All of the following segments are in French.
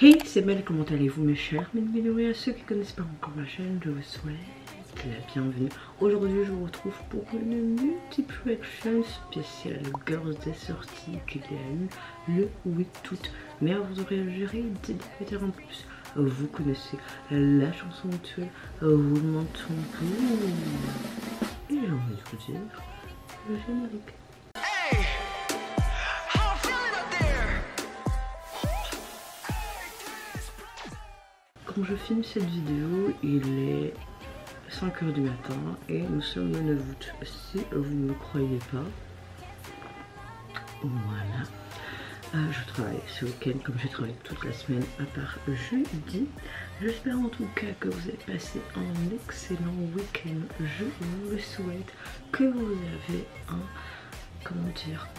Hey, c'est Mel, comment allez-vous mes chers Médouillons, et à ceux qui ne connaissent pas encore ma chaîne, je vous souhaite la bienvenue. Aujourd'hui, je vous retrouve pour une multiplication spéciale Girls Day sortie qu'il y a eu le 8 août. Mais avant de réagir, une petite en plus. Vous connaissez la chanson actuelle, vous m'entendez. Et j'ai envie de vous dire le générique. Quand je filme cette vidéo, il est 5 h du matin et nous sommes le 9 août. Si vous ne me croyez pas, voilà. Je travaille ce week-end comme j'ai travaillé toute la semaine à part jeudi. J'espère en tout cas que vous avez passé un excellent week-end. Je vous le souhaite, que vous avez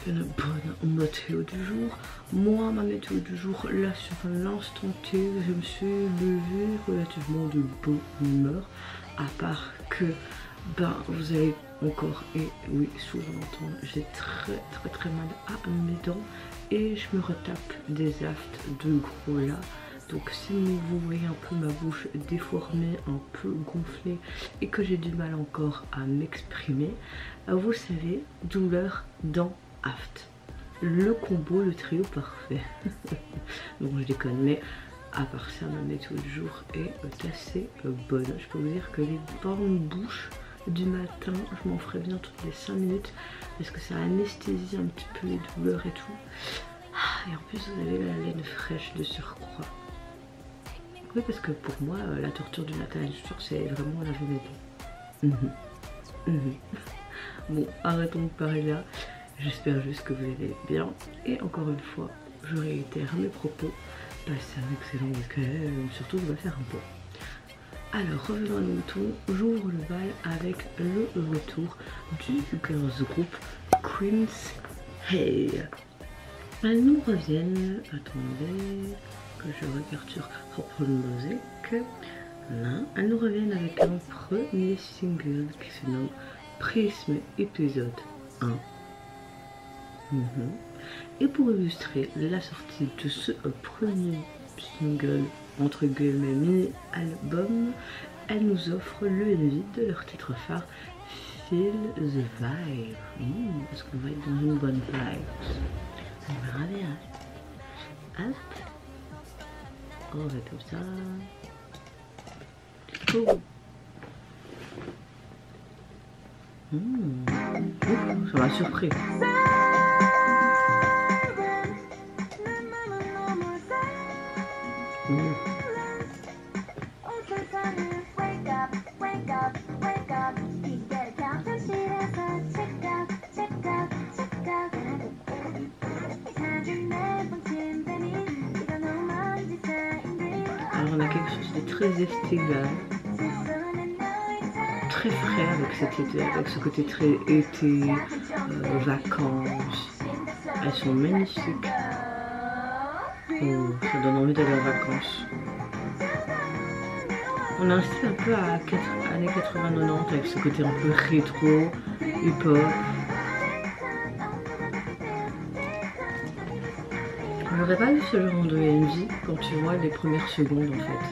une bonne météo du jour. Moi, ma météo du jour, là sur l'instant T, je me suis levée relativement de bonne humeur, à part que vous allez encore, et oui souvent l'entendre, j'ai très mal à mes dents et je me retape des aftes de gros là. Donc si vous voyez un peu ma bouche déformée, un peu gonflée et que j'ai du mal encore à m'exprimer, vous savez, douleur dans aft. Le combo, le trio parfait. Bon, je déconne, mais à part ça, ma météo du jour est assez bonne. Je peux vous dire que les bornes bouche du matin, je m'en ferai bien toutes les 5 minutes parce que ça anesthésie un petit peu les douleurs et tout. Et en plus, vous avez la laine fraîche de surcroît. Oui, parce que pour moi, la torture du matin, c'est vraiment laver mes dents. Bon, arrêtons de parler là. J'espère juste que vous allez bien. Et encore une fois, je réitère mes propos. Passez un excellent week-end. Surtout, je vais faire un peu. Alors, revenons à nos moutons. J'ouvre le bal avec le retour du girls group Queen's Hey. Elles nous reviennent. Attendez que je regarde sur Apple Music. Là, elles nous reviennent avec un premier single qui se nomme Prisme épisode 1. Et pour illustrer la sortie de ce premier single, entre guillemets mini-album, elles nous offrent le MV de leur titre phare, Feel the Vibe. Est-ce qu'on va être dans une bonne vibe? On verra bien. Hop. On va comme ça. Oh. Ça m'a surpris. Alors on a quelque chose de très estival, très frais avec ce côté très été, vacances. Elles sont magnifiques. Oh, ça donne envie d'aller en vacances. On a un style un peu à années 80-90 avec ce côté un peu rétro, hip-hop. J'aurais pas vu ce genre de MV quand tu vois les premières secondes en fait.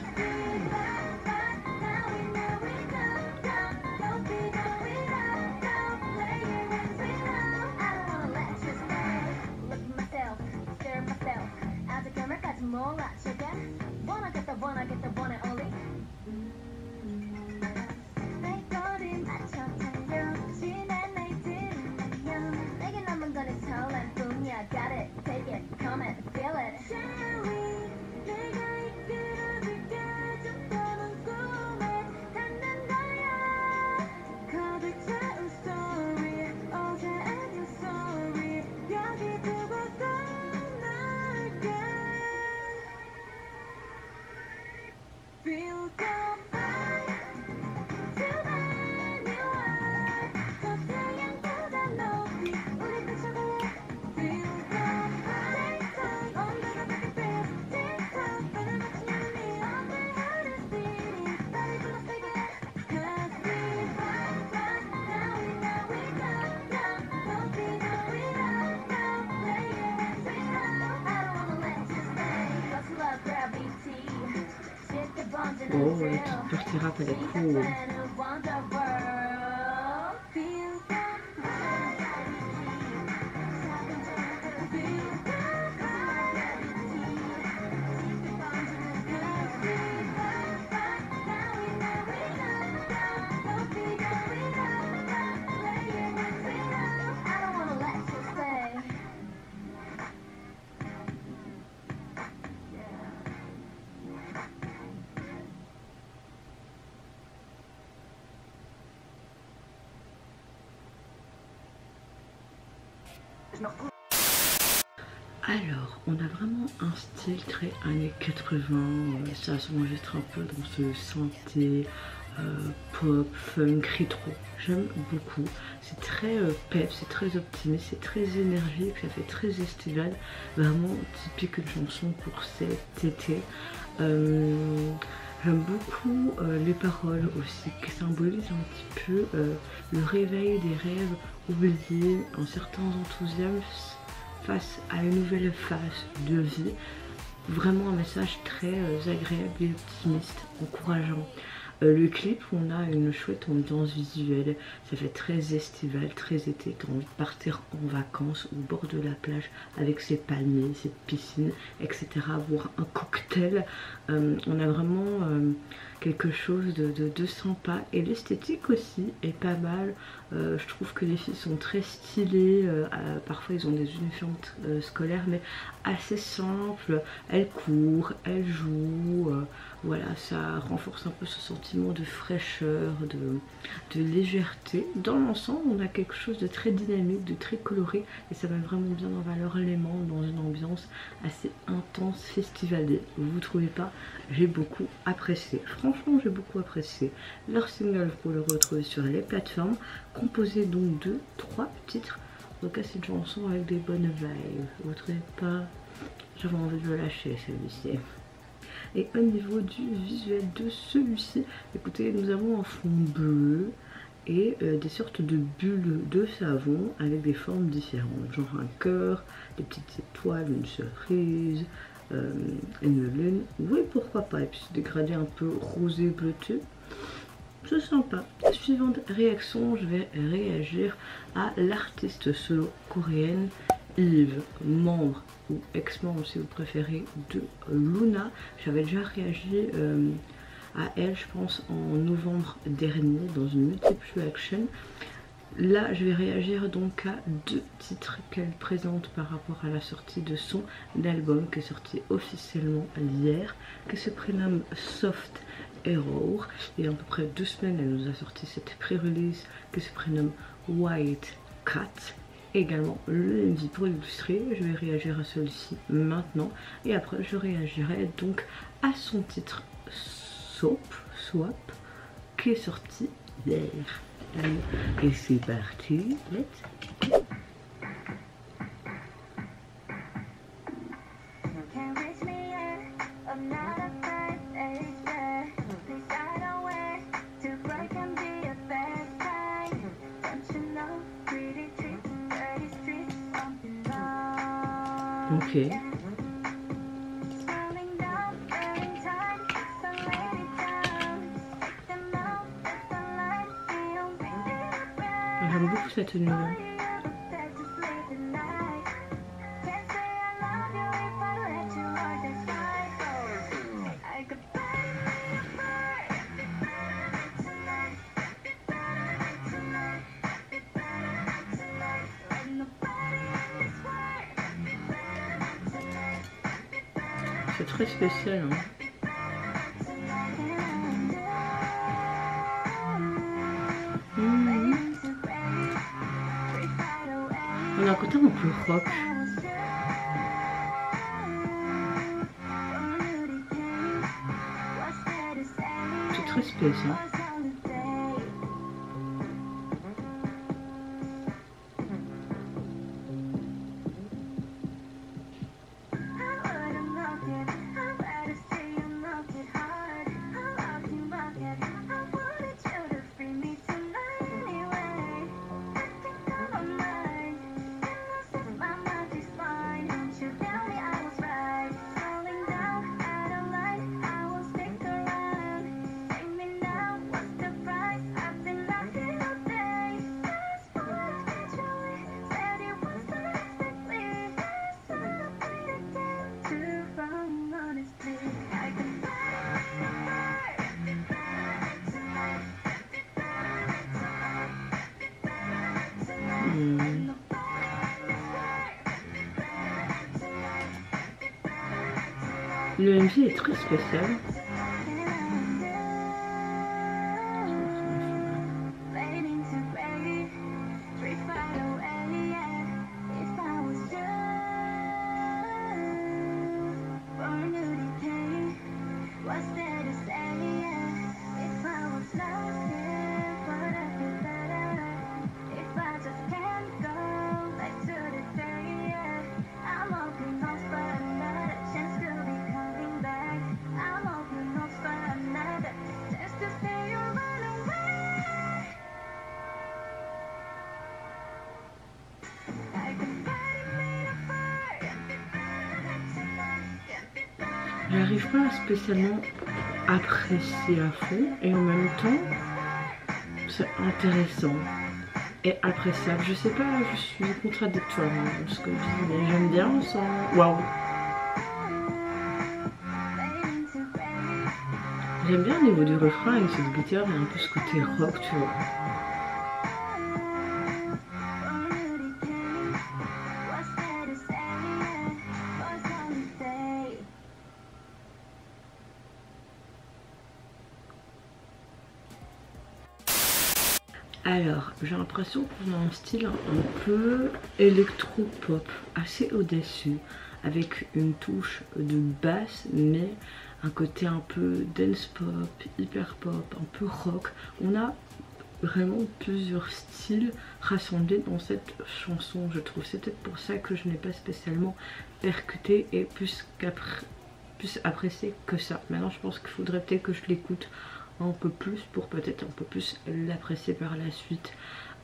Oh, la petite partie rap, elle est cool. Alors, on a vraiment un style très années 80, ça s'enregistre un peu dans ce synthé, pop, funk, rétro. J'aime beaucoup, c'est très pep, c'est très optimiste, c'est très énergique, ça fait très estival, vraiment typique une chanson pour cet été. J'aime beaucoup les paroles aussi qui symbolisent un petit peu le réveil des rêves oubliés, un certain enthousiasme face à une nouvelle phase de vie. Vraiment un message très agréable et optimiste, encourageant. Le clip, on a une chouette ambiance visuelle, ça fait très estival, très été, t'as envie de partir en vacances au bord de la plage avec ses palmiers, ses piscines, etc. Boire un cocktail, on a vraiment quelque chose de sympa et l'esthétique aussi est pas mal. Je trouve que les filles sont très stylées, parfois ils ont des uniformes scolaires mais assez simples, elles courent, elles jouent, voilà, ça renforce un peu ce sentiment de fraîcheur, de légèreté. Dans l'ensemble on a quelque chose de très dynamique, de très coloré et ça met vraiment bien en valeur les membres dans une ambiance assez intense, festivalée. Vous trouvez pas? J'ai beaucoup apprécié, franchement j'ai beaucoup apprécié. Leur single, vous pouvez le retrouver sur les plateformes, composé donc de 3 titres. Donc c'est une chanson avec des bonnes vibes, vous trouvez pas? J'avais envie de le lâcher celui-ci. Et au niveau du visuel de celui-ci, écoutez, nous avons un fond bleu et des sortes de bulles de savon avec des formes différentes, genre un cœur, des petites étoiles, une cerise, une lune, oui pourquoi pas, et puis ce dégradé un peu rosé bleuteux, c'est sympa. Suivante réaction, je vais réagir à l'artiste solo coréenne Yves, membre ou ex-membre si vous préférez de Luna. J'avais déjà réagi à elle je pense en novembre dernier dans une multiple action. Là je vais réagir donc à 2 titres qu'elle présente par rapport à la sortie de son album qui est sorti officiellement hier, qui se prénomme Soft Error, et à peu près 2 semaines elle nous a sorti cette pré-release qui se prénomme White Cat. Également le MV pour illustrer, je vais réagir à celui-ci maintenant et après je réagirai donc à son titre Swap qui est sorti hier. Et c'est parti, let's go. Ok. J'aime beaucoup cette tenue là. C'est très spécial hein. On a un côté un peu rock. C'est très spécial. Le MV est très spécial. J'arrive pas à spécialement apprécier à fond et en même temps c'est intéressant et appréciable. Je sais pas, je suis contradictoire dans ce que je dis, mais j'aime bien sans... Waouh! J'aime bien au niveau du refrain avec cette guitare, il y a un peu ce côté rock, tu vois. Alors, j'ai l'impression qu'on a un style un peu électro-pop, assez audacieux, avec une touche de basse, mais un côté un peu dance pop, hyper pop, un peu rock. On a vraiment plusieurs styles rassemblés dans cette chanson, je trouve. C'est peut-être pour ça que je n'ai pas spécialement percuté et plus apprécié que ça. Maintenant, je pense qu'il faudrait peut-être que je l'écoute un peu plus pour peut-être un peu plus l'apprécier par la suite.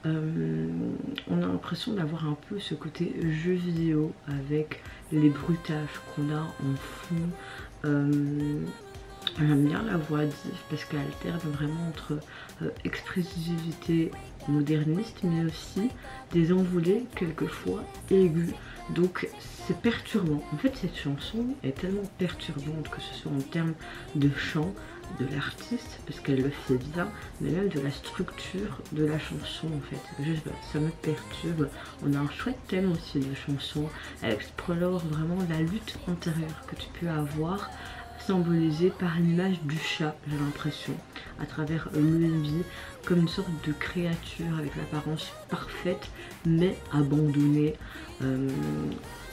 On a l'impression d'avoir un peu ce côté jeu vidéo avec les bruitages qu'on a en fond. J'aime bien la voix d'Yves parce qu'elle alterne vraiment entre expressivité moderniste mais aussi des envolées quelquefois aigus. Donc c'est perturbant. En fait cette chanson est tellement perturbante, que ce soit en termes de chant, de l'artiste, parce qu'elle le fait bien, mais même de la structure de la chanson en fait. Juste, ça me perturbe. On a un chouette thème aussi de chanson. Elle explore vraiment la lutte intérieure que tu peux avoir, symbolisée par l'image du chat, j'ai l'impression, à travers l'EMV, comme une sorte de créature avec l'apparence parfaite mais abandonnée.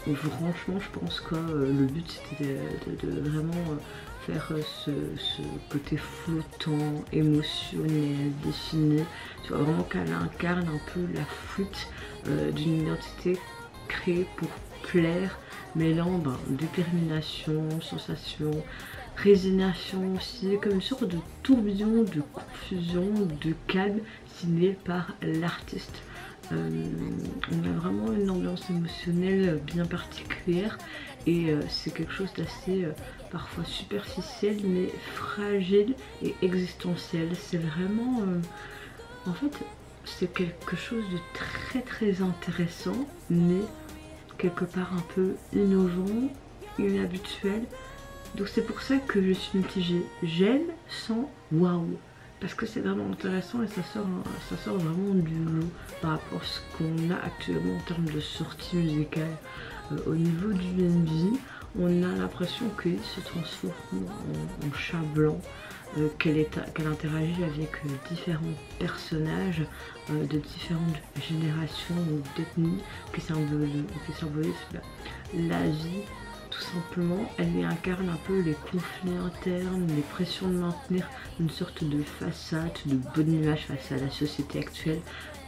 Franchement, je pense que le but c'était de vraiment faire ce côté flottant, émotionnel, défini. Tu vois vraiment qu'elle incarne un peu la fuite d'une identité créée pour plaire, mêlant détermination, sensation, résignation aussi, comme une sorte de tourbillon de confusion, de calme signé par l'artiste. On a vraiment une ambiance émotionnelle bien particulière et c'est quelque chose d'assez parfois superficiel mais fragile et existentiel. C'est vraiment en fait c'est quelque chose de très intéressant mais quelque part un peu innovant, inhabituel. Donc c'est pour ça que je suis mitigée. J'aime sans waouh, parce que c'est vraiment intéressant et ça sort vraiment du lot par rapport à ce qu'on a actuellement en termes de sortie musicale. Au niveau du MV, on a l'impression qu'il se transforme en chat blanc, qu'elle interagit avec différents personnages de différentes générations ou d'ethnies qui symbolisent la vie. Tout simplement, elle y incarne un peu les conflits internes, les pressions de maintenir une sorte de façade, de bonne image face à la société actuelle,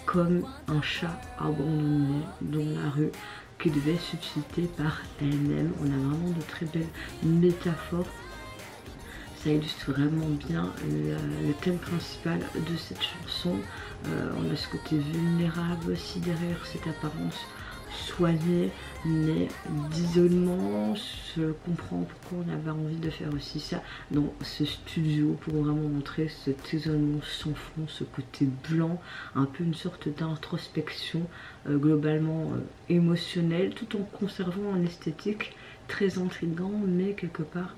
comme un chat abandonné dans la rue qui devait subsister par elle-même. On a vraiment de très belles métaphores. Ça illustre vraiment bien le thème principal de cette chanson. On a ce côté vulnérable aussi derrière cette apparence soignée mais d'isolement. Je comprends pourquoi on avait envie de faire aussi ça dans ce studio pour vraiment montrer cet isolement sans fond, ce côté blanc, un peu une sorte d'introspection globalement émotionnelle, tout en conservant un esthétique très intriguant mais quelque part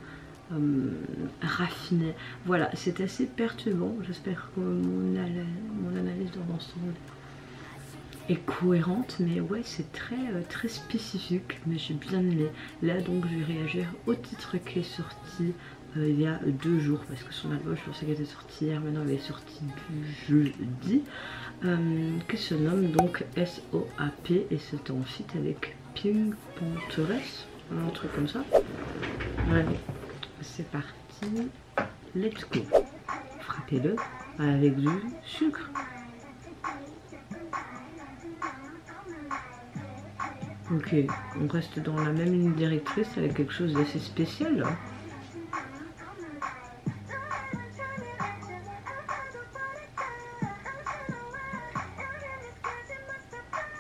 raffiné. Voilà, c'est assez perturbant. J'espère que mon analyse dans l'ensemble est cohérente, mais ouais, c'est très spécifique, mais j'ai bien aimé. Là donc je vais réagir au titre qui est sorti il y a 2 jours, parce que son album je pensais qu'elle était sortie hier, maintenant elle est sortie jeudi, qui se nomme donc SOAP, et c'est en feat avec Pink Panthers, un truc comme ça. Allez, c'est parti, let's go. Frappez-le avec du sucre. Ok, on reste dans la même ligne directrice avec quelque chose d'assez spécial là.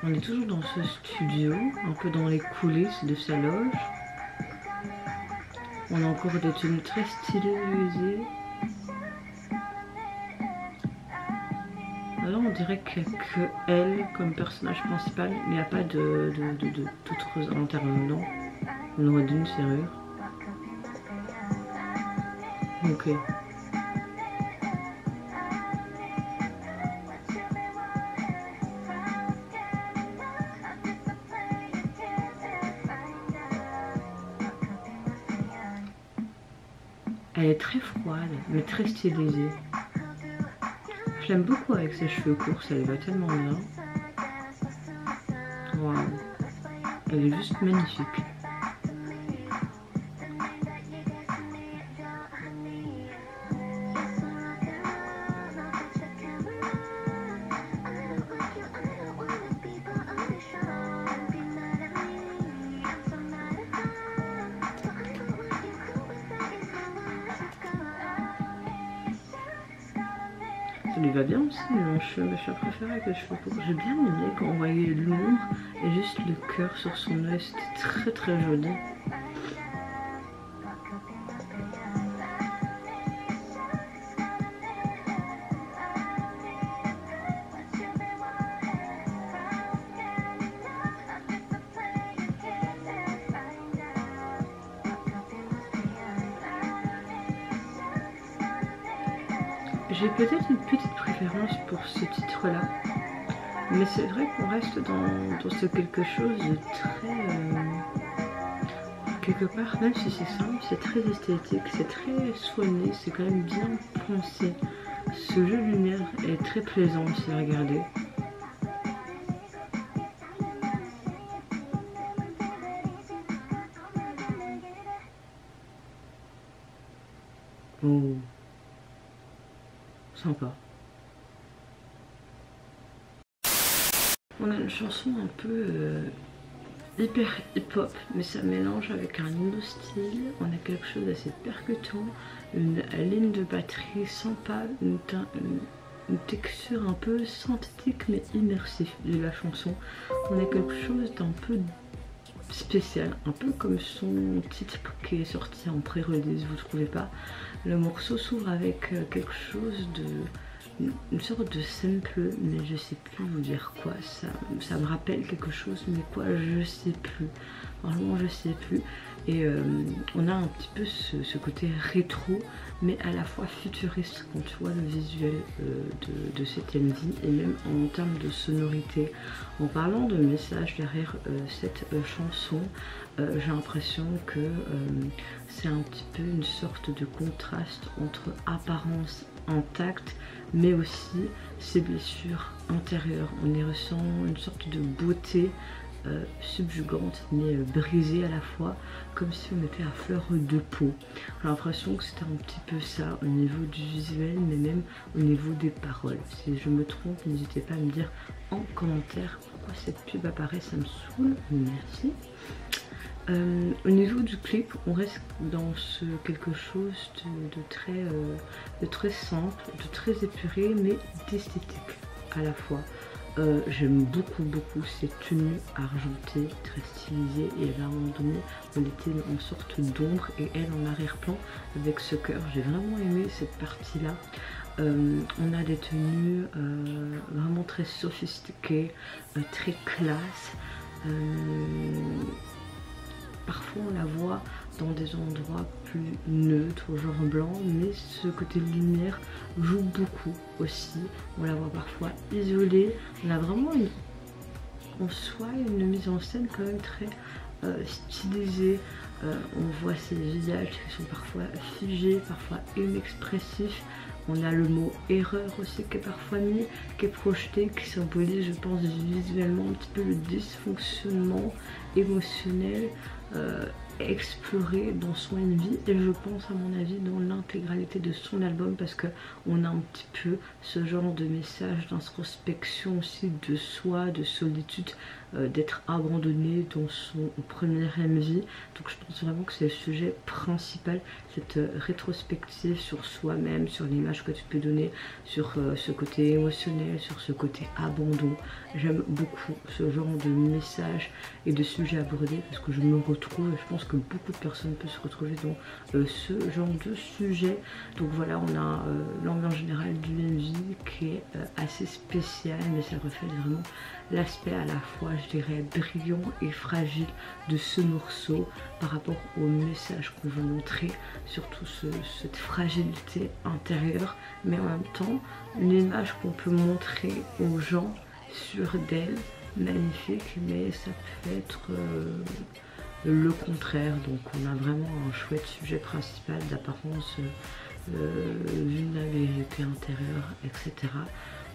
On est toujours dans ce studio, un peu dans les coulisses de sa loge. On a encore des tenues très stylisées. Là on dirait qu'il n'y a que elle comme personnage principal, mais il n'y a pas d'autres intervenants. On aurait d'une serrure. Ok. Elle est très froide, mais très stylisée. Je l'aime beaucoup avec ses cheveux courts, ça lui va tellement bien. Waouh. Elle est juste magnifique. Ça lui va bien aussi, mes cheveux préférés avec les cheveux courts. J'ai bien aimé quand on voyait l'ombre et juste le cœur sur son œil, c'était très joli. J'ai peut-être une petite préférence pour ce titre-là, mais c'est vrai qu'on reste dans ce quelque chose de très... quelque part, même si c'est simple, c'est très esthétique, c'est très soigné, c'est quand même bien pensé. Ce jeu de lumière est très plaisant aussi à regarder. Oh, sympa. On a une chanson un peu hyper hip-hop, mais ça mélange avec un nouveau style. On a quelque chose d'assez percutant, une ligne de batterie sympa, une texture un peu synthétique mais immersif de la chanson. On a quelque chose d'un peu spécial, un peu comme son titre qui est sorti en pré-release, vous trouvez pas? Le morceau s'ouvre avec quelque chose de... une sorte de sample, mais je sais plus vous dire quoi, ça me rappelle quelque chose, mais quoi je sais plus, vraiment je sais plus. Et on a un petit peu ce côté rétro, mais à la fois futuriste quand tu vois le visuel de cette MV, et même en termes de sonorité. En parlant de message derrière cette chanson, j'ai l'impression que c'est un petit peu une sorte de contraste entre apparence intacte, mais aussi ses blessures intérieures. On y ressent une sorte de beauté subjugante mais brisée à la fois, comme si on était à fleur de peau. J'ai l'impression que c'était un petit peu ça au niveau du visuel, mais même au niveau des paroles. Si je me trompe, n'hésitez pas à me dire en commentaire pourquoi cette pub apparaît, ça me saoule. Merci. Au niveau du clip, on reste dans ce quelque chose de très simple, de très épuré, mais d'esthétique à la fois. J'aime beaucoup ces tenues argentées, très stylisées, et à un moment donné on était en sorte d'ombre et elle en arrière-plan avec ce cœur. J'ai vraiment aimé cette partie là. On a des tenues vraiment très sophistiquées, très classe. Parfois on la voit dans des endroits plus neutres, genre blanc, mais ce côté de lumière joue beaucoup aussi. On la voit parfois isolée. On a vraiment en soi une mise en scène quand même très stylisée. On voit ces visages qui sont parfois figés, parfois inexpressifs. On a le mot erreur aussi qui est parfois mis, qui est projeté, qui symbolise, je pense, visuellement un petit peu le dysfonctionnement émotionnel exploré dans son vie, et je pense à mon avis dans l'intégralité de son album, parce que on a un petit peu ce genre de message d'introspection aussi de soi, de solitude, d'être abandonné dans son premier MV. Donc je pense vraiment que c'est le sujet principal, cette rétrospective sur soi-même, sur l'image que tu peux donner, sur ce côté émotionnel, sur ce côté abandon. J'aime beaucoup ce genre de message et de sujet abordé, parce que je me retrouve, et je pense que beaucoup de personnes peuvent se retrouver dans ce genre de sujet. Donc voilà, on a l'ambiance générale du MV qui est assez spéciale, mais ça reflète vraiment l'aspect à la fois, je dirais, brillant et fragile de ce morceau par rapport au message qu'on veut montrer, surtout cette fragilité intérieure, mais en même temps l'image qu'on peut montrer aux gens sur d'elle, magnifique, mais ça peut être le contraire. Donc on a vraiment un chouette sujet principal d'apparence, vulnérabilité intérieure, etc.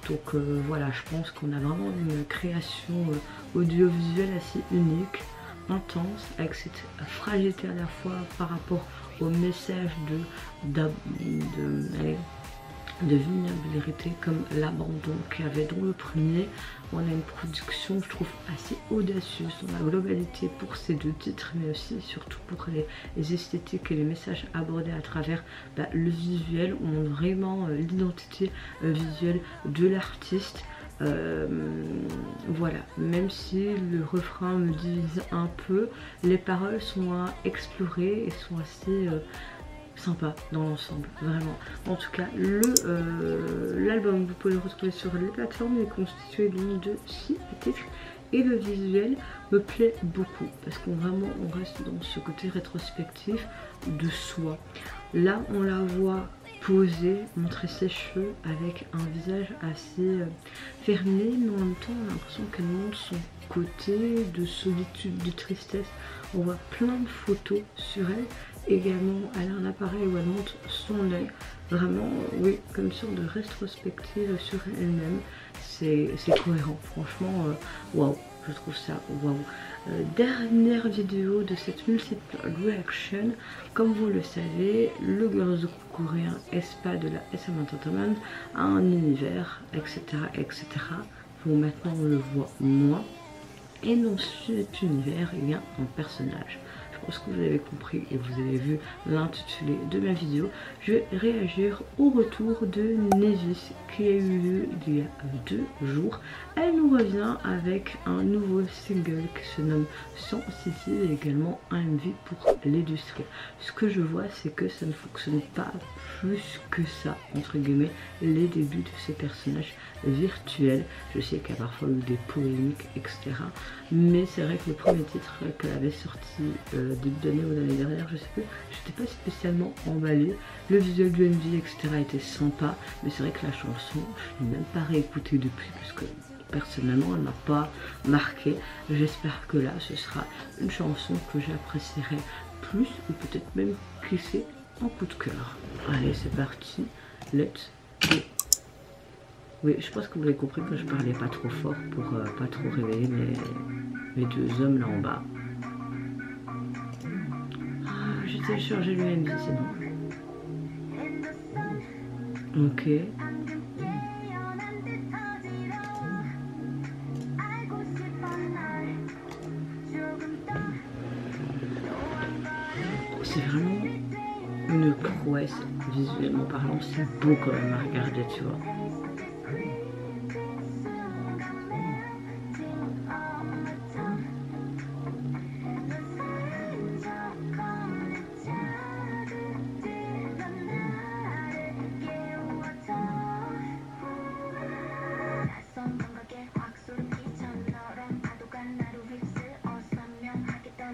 Donc voilà, je pense qu'on a vraiment une création audiovisuelle assez unique, intense, avec cette fragilité à la fois par rapport au message de vulnérabilité, comme l'abandon qu'il y avait dans le premier. On a une production, je trouve, assez audacieuse dans la globalité pour ces deux titres, mais aussi surtout pour les esthétiques et les messages abordés à travers le visuel. On montre vraiment l'identité visuelle de l'artiste. Voilà, même si le refrain me divise un peu, les paroles sont à explorer et sont assez sympa dans l'ensemble, vraiment. En tout cas, l'album, vous pouvez le retrouver sur les plateformes, il est constitué donc de 6 titres, et le visuel me plaît beaucoup parce qu'on reste dans ce côté rétrospectif de soi. Là, on la voit posée, montrer ses cheveux avec un visage assez fermé, mais en même temps on a l'impression qu'elle montre son côté de solitude, de tristesse. On voit plein de photos sur elle. Également, elle a un appareil où elle montre son œil. Vraiment, oui, comme une sorte de rétrospective sur elle-même. C'est cohérent, franchement, waouh, je trouve ça waouh. Dernière vidéo de cette multiple reaction. Comme vous le savez, le girls group coréen aespa de la SM Entertainment a un univers, etc. etc. Bon, maintenant on le voit moins. Et dans cet univers, il y a un personnage. Je pense que vous avez compris et vous avez vu l'intitulé de ma vidéo. Je vais réagir au retour de Nevis qui a eu lieu il y a 2 jours. Elle nous revient avec un nouveau single qui se nomme Sensitive et également un MV pour l'industrie. Ce que je vois, c'est que ça ne fonctionne pas plus que ça, entre guillemets, les débuts de ces personnages virtuels. Je sais qu'il y a parfois eu des polémiques, etc. Mais c'est vrai que le premier titre qu'elle avait sorti début d'année ou l'année dernière, je sais plus, j'étais pas spécialement emballée. Le visuel du MV, etc. était sympa, mais c'est vrai que la chanson, je n'ai même pas réécoutée depuis parce que personnellement elle m'a pas marqué. J'espère que là ce sera une chanson que j'apprécierai plus, ou peut-être même qui sait, en coup de cœur. Allez, c'est parti, let's go. Oui, je pense que vous avez compris que je parlais pas trop fort pour pas trop réveiller mes 2 hommes là en bas. J'ai téléchargé le MV, c'est bon. Ok. C'est vraiment une prouesse visuellement parlant, c'est beau quand même à regarder, tu vois.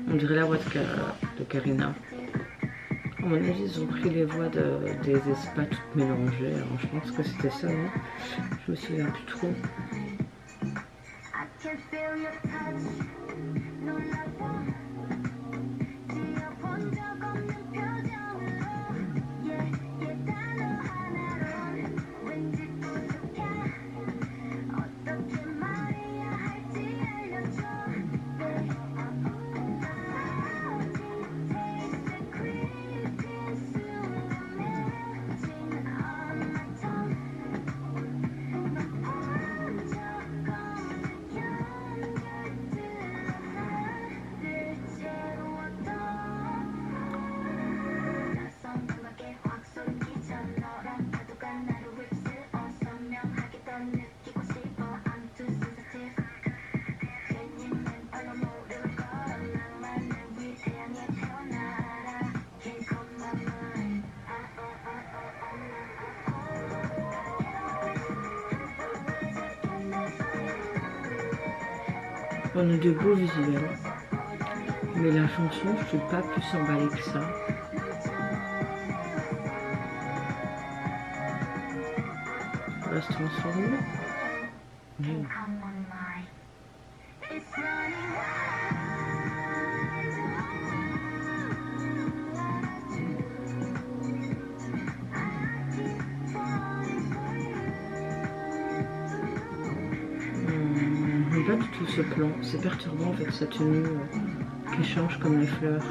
On dirait la voix de Karina. À mon avis, ils ont pris les voix des aespas toutes mélangées. Alors, je pense que c'était ça, non? Je me souviens plus trop. On a de beaux visuels. Mais la chanson, je suis pas plus emballée que ça. On va se transformer. J'aime pas du tout ce plan, c'est perturbant avec sa tenue qui change comme les fleurs.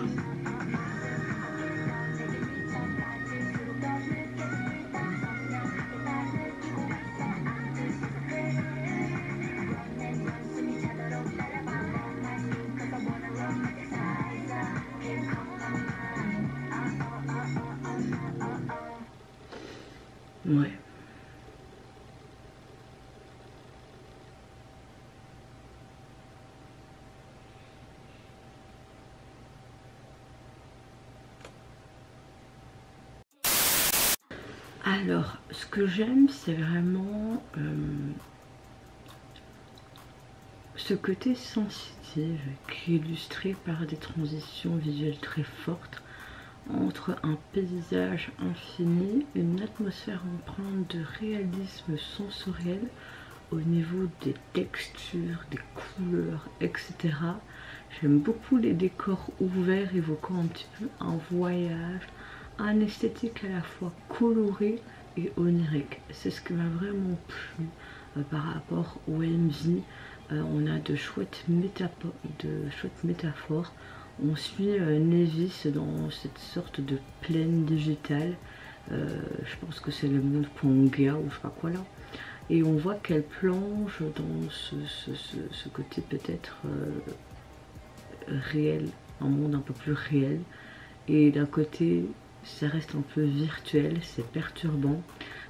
Ouais. Alors, ce que j'aime, c'est vraiment ce côté sensitif qui est illustré par des transitions visuelles très fortes entre un paysage infini, une atmosphère empreinte de réalisme sensoriel au niveau des textures, des couleurs, etc. J'aime beaucoup les décors ouverts évoquant un petit peu un voyage, un esthétique à la fois coloré et onirique. C'est ce qui m'a vraiment plu par rapport au MZ. On a de chouettes métaphores. On suit Nevis dans cette sorte de plaine digitale. Je pense que c'est le monde Pangea ou je sais pas quoi là. Et on voit qu'elle plonge dans ce côté peut-être réel, un monde un peu plus réel. Et d'un côté, ça reste un peu virtuel, c'est perturbant.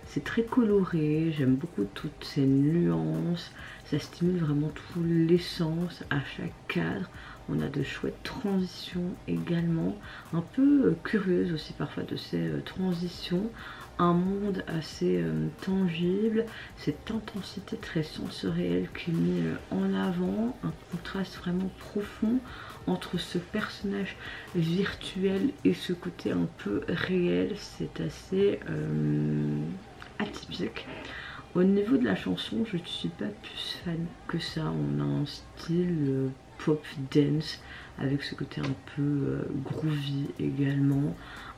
C'est très coloré, j'aime beaucoup toutes ces nuances. Ça stimule vraiment tous les sens à chaque cadre. On a de chouettes transitions également, un peu curieuses aussi parfois de ces transitions. Un monde assez tangible, cette intensité très sensorielle qui est mise en avant, un contraste vraiment profond entre ce personnage virtuel et ce côté un peu réel. C'est assez atypique. Au niveau de la chanson, je ne suis pas plus fan que ça. On a un style pop dance avec ce côté un peu groovy également,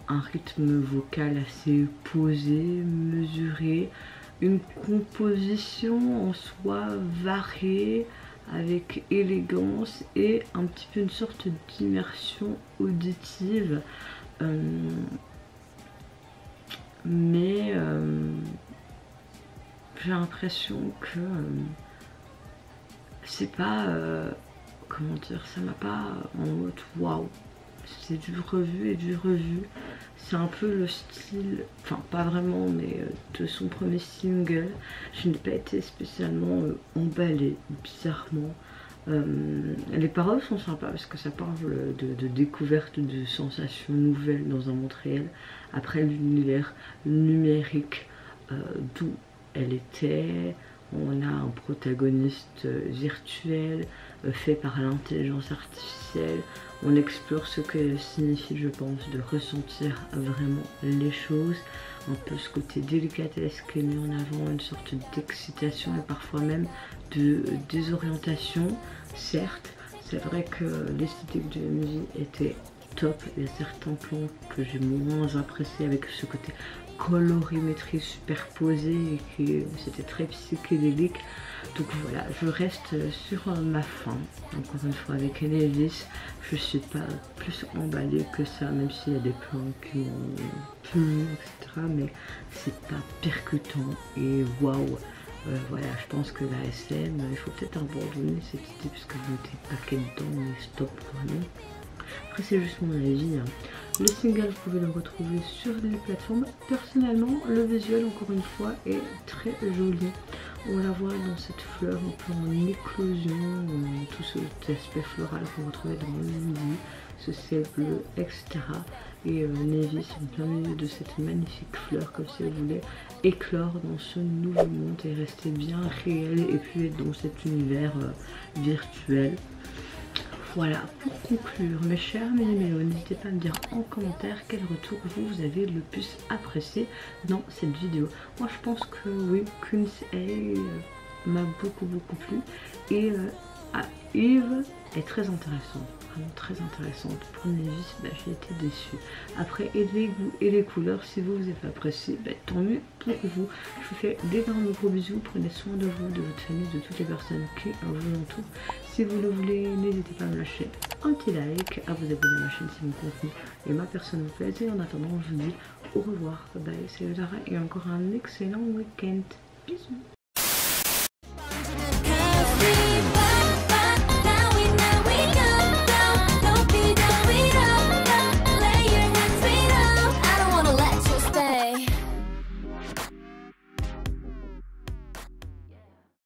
un rythme vocal assez posé, mesuré, une composition en soi variée avec élégance et un petit peu une sorte d'immersion auditive, mais j'ai l'impression que c'est pas comment dire, ça m'a pas en mode waouh, c'est du revu et du revu. C'est un peu le style, enfin pas vraiment, mais de son premier single. Je n'ai pas été spécialement emballée, bizarrement. Les paroles sont sympas parce que ça parle de découverte de sensations nouvelles dans un monde réel après l'univers numérique d'où elle était. On a un protagoniste virtuel fait par l'intelligence artificielle. On explore ce que signifie, je pense, de ressentir vraiment les choses. Un peu ce côté délicatesse qui est mis en avant, une sorte d'excitation et parfois même de désorientation. Certes, c'est vrai que l'esthétique de musique était top. Il y a certains plans que j'ai moins appréciés avec ce côté colorimétrie superposée et que c'était très psychédélique. Donc voilà, je reste sur ma faim. Encore une fois avec Nevis, je suis pas plus emballée que ça, même s'il y a des plans qui m'ont plu, etc. Mais c'est pas percutant et waouh. Voilà, je pense que la SM, il faut peut-être abandonner cette idée parce que je n'étais pas qu'elle dedans, mais stop vraiment. Après c'est juste mon avis. Le single, vous pouvez le retrouver sur les plateformes. Personnellement, le visuel, encore une fois, est très joli. On la voit dans cette fleur un peu en éclosion, tout cet aspect floral qu'on retrouvait dans le midi, ce ciel bleu, etc. Et Navy, c'est en plein milieu de cette magnifique fleur, comme si elle voulait éclore dans ce nouveau monde et rester bien réel et puis être dans cet univers virtuel. Voilà, pour conclure, mes chers mélo, n'hésitez pas à me dire en commentaire quel retour vous avez le plus apprécié dans cette vidéo. Moi je pense que oui, Kun's m'a beaucoup plu et Eve est très intéressante, vraiment très intéressante. Pour Navy, j'ai été déçue. Après, et les goûts et les couleurs, si vous avez apprécié, tant mieux pour vous. Je vous fais d'énormes gros bisous, prenez soin de vous, de votre famille, de toutes les personnes qui vous entourent. Si vous le voulez, n'hésitez pas à me lâcher un petit like, à vous abonner à ma chaîne si mon contenu et ma personne vous plaît. Et en attendant, je vous dis au revoir, bye bye, c'est Lara et encore un excellent week-end. Bisous.